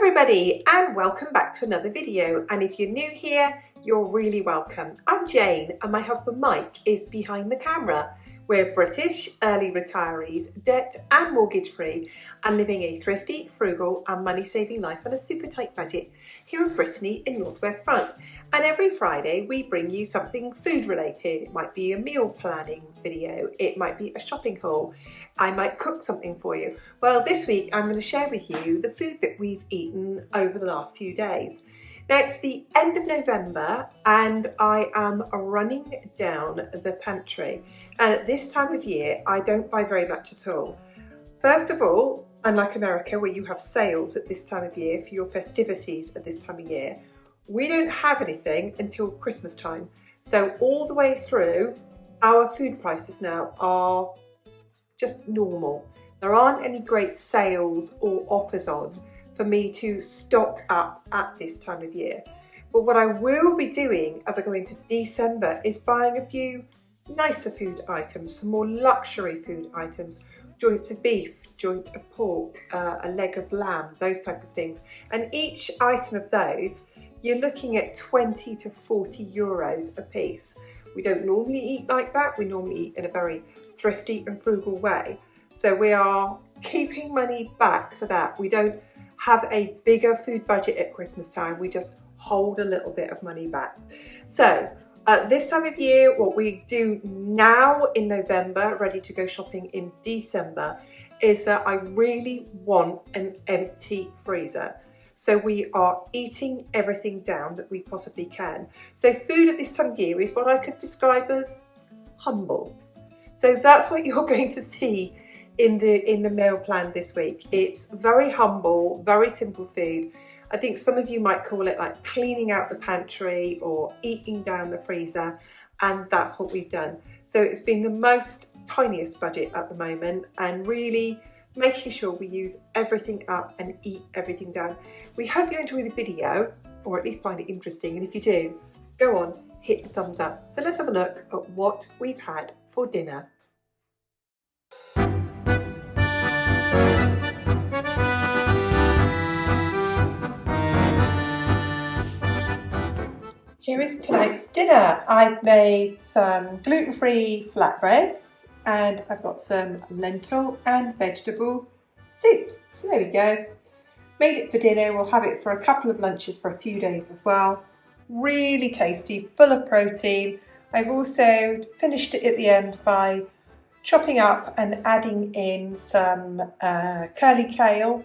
everybody and welcome back to another video, and if you're new here, you're really welcome. I'm Jane and my husband Mike is behind the camera. We're British early retirees, debt and mortgage free, and living a thrifty, frugal and money saving life on a super tight budget here in Brittany in northwest France. And every Friday we bring you something food related. It might be a meal planning video, it might be a shopping haul, I might cook something for you. Well, this week I'm going to share with you the food that we've eaten over the last few days. Now it's the end of November and I am running down the pantry, and at this time of year I don't buy very much at all. First of all, unlike America where you have sales at this time of year for your festivities at this time of year, we don't have anything until Christmas time. So all the way through, our food prices now are just normal. There aren't any great sales or offers on for me to stock up at this time of year. But what I will be doing as I go into December is buying a few nicer food items, some more luxury food items, joints of beef, joint of pork, a leg of lamb, those type of things. And each item of those, you're looking at 20 to 40 euros a piece. We don't normally eat like that. We normally eat in a very thrifty and frugal way. So we are keeping money back for that. We don't have a bigger food budget at Christmas time. We just hold a little bit of money back. So this time of year, what we do now in November, ready to go shopping in December, is that I really want an empty freezer. So we are eating everything down that we possibly can. So food at this time of year is what I could describe as humble. So that's what you're going to see in the meal plan this week. It's very humble, very simple food. I think some of you might call it like cleaning out the pantry or eating down the freezer, and that's what we've done. So it's been the most tiniest budget at the moment, and really making sure we use everything up and eat everything down. We hope you enjoy the video, or at least find it interesting, and if you do, go on, hit the thumbs up. So let's have a look at what we've had for dinner. Here is tonight's dinner. I've made some gluten-free flatbreads and I've got some lentil and vegetable soup. So there we go. Made it for dinner. We'll have it for a couple of lunches for a few days as well. Really tasty, full of protein. I've also finished it at the end by chopping up and adding in some curly kale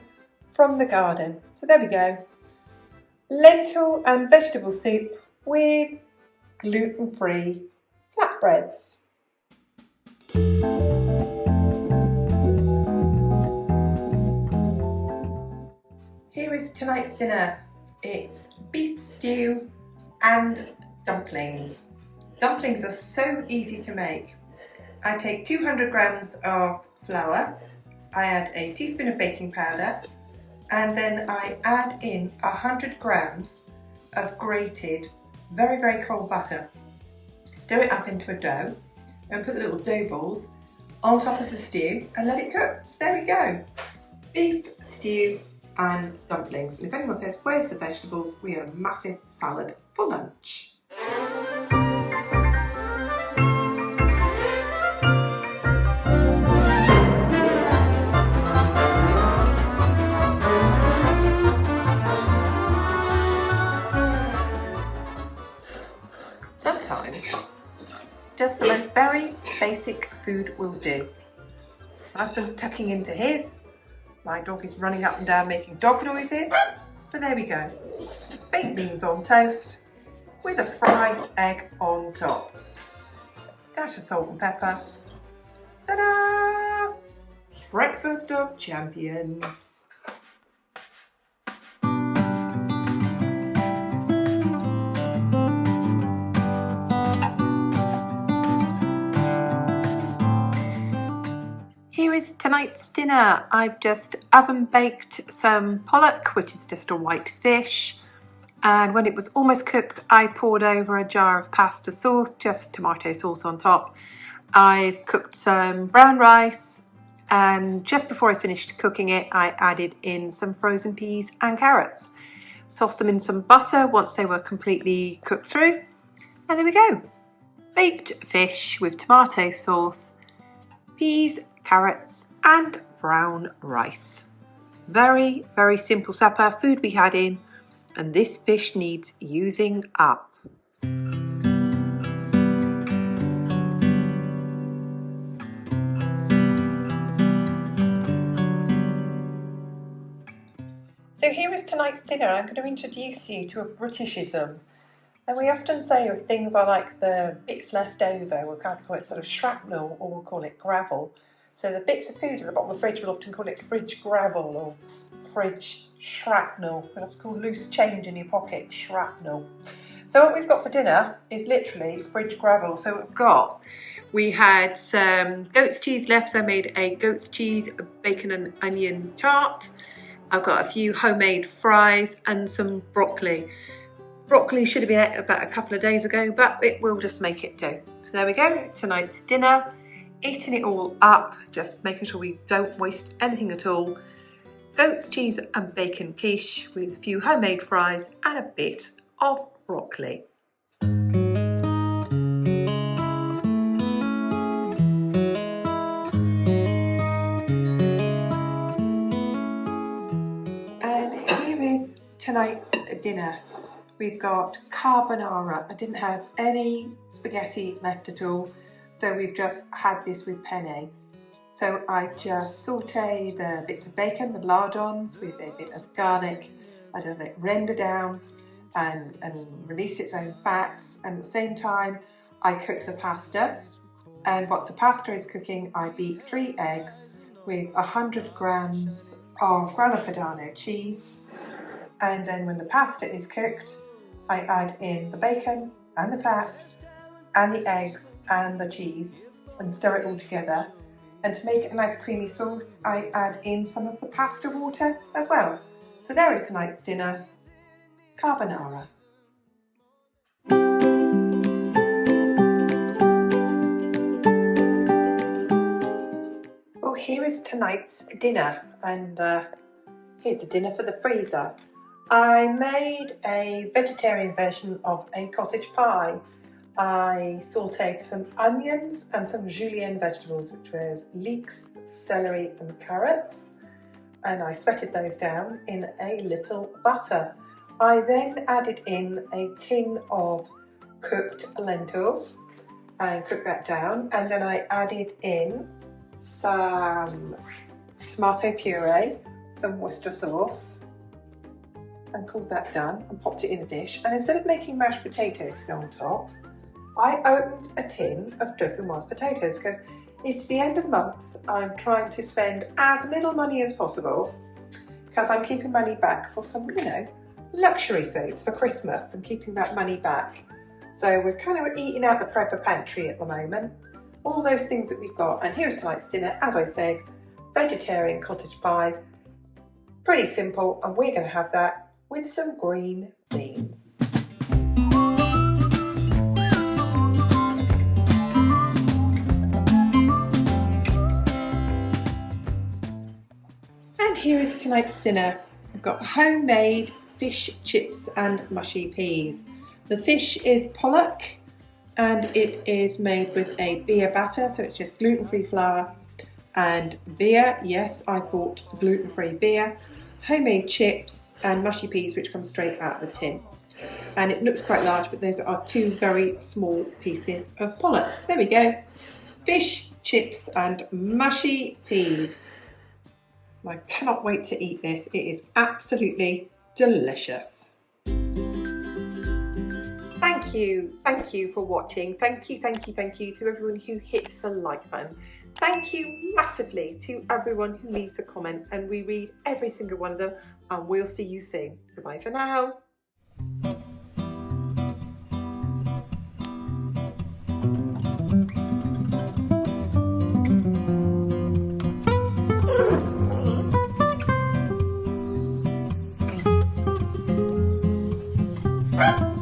from the garden. So there we go. Lentil and vegetable soup with gluten-free flatbreads. Here is tonight's dinner. It's beef stew and dumplings. Dumplings are so easy to make. I take 200 grams of flour, I add a teaspoon of baking powder, and then I add in 100 grams of grated very, very cold butter. Stir it up into a dough and put the little dough balls on top of the stew and let it cook. So there we go. Beef stew and dumplings. And if anyone says, where's the vegetables? We had a massive salad for lunch. Sometimes just the most very basic food will do. My husband's tucking into his. My dog is running up and down making dog noises. But there we go. Baked beans on toast with a fried egg on top. Dash of salt and pepper. Ta-da! Breakfast of champions. Here is tonight's dinner. I've just oven baked some pollock, which is just a white fish. And when it was almost cooked, I poured over a jar of pasta sauce, just tomato sauce on top. I've cooked some brown rice and just before I finished cooking it, I added in some frozen peas and carrots. Tossed them in some butter once they were completely cooked through, and there we go. Baked fish with tomato sauce, peas, carrots and brown rice. Very, very simple supper, food we had in, and this fish needs using up. So here is tonight's dinner. I'm going to introduce you to a Britishism. And we often say if things are like the bits left over, we'll kind of call it sort of shrapnel, or we'll call it gravel. So the bits of food at the bottom of the fridge, we'll often call it fridge gravel or fridge shrapnel. We'll have to call loose change in your pocket shrapnel. So what we've got for dinner is literally fridge gravel. So we had some goat's cheese left, so I made a goat's cheese, bacon and onion tart. I've got a few homemade fries and some broccoli. Broccoli should have been ate about a couple of days ago, but it will just make it do. So there we go, tonight's dinner. Eating it all up, just making sure we don't waste anything at all. Goat's cheese and bacon quiche with a few homemade fries and a bit of broccoli. Tonight's dinner. We've got carbonara. I didn't have any spaghetti left at all, so we've just had this with penne. So I just saute the bits of bacon, the lardons, with a bit of garlic. I just let it render down and release its own fats, and at the same time I cook the pasta. And whilst the pasta is cooking, I beat 3 eggs with 100 grams of grana padano cheese. And then when the pasta is cooked, I add in the bacon and the fat and the eggs and the cheese and stir it all together. And to make it a nice creamy sauce, I add in some of the pasta water as well. So there is tonight's dinner, carbonara. Well, here is tonight's dinner, and here's the dinner for the freezer. I made a vegetarian version of a cottage pie. I sauteed some onions and some julienne vegetables, which was leeks, celery and carrots, and I sweated those down in a little butter. I then added in a tin of cooked lentils and cooked that down, and then I added in some tomato puree, some Worcester sauce, and called that done and popped it in a dish. And instead of making mashed potatoes to go on top, I opened a tin of Dumplings potatoes because it's the end of the month. I'm trying to spend as little money as possible because I'm keeping money back for some, luxury foods for Christmas and keeping that money back. So we're kind of eating out the prepper pantry at the moment. All those things that we've got. And here's tonight's dinner, as I said, vegetarian cottage pie. Pretty simple, and we're going to have that with some green beans. And here is tonight's dinner. I've got homemade fish chips and mushy peas. The fish is pollock and it is made with a beer batter, so it's just gluten-free flour and beer. Yes, I bought gluten-free beer. Homemade chips and mushy peas, which come straight out of the tin. And it looks quite large, but those are 2 very small pieces of pollock. There we go. Fish, chips and mushy peas. I cannot wait to eat this. It is absolutely delicious. Thank you for watching. Thank you to everyone who hits the like button. Thank you massively to everyone who leaves a comment, and we read every single one of them, and we'll see you soon. Goodbye for now. Ah!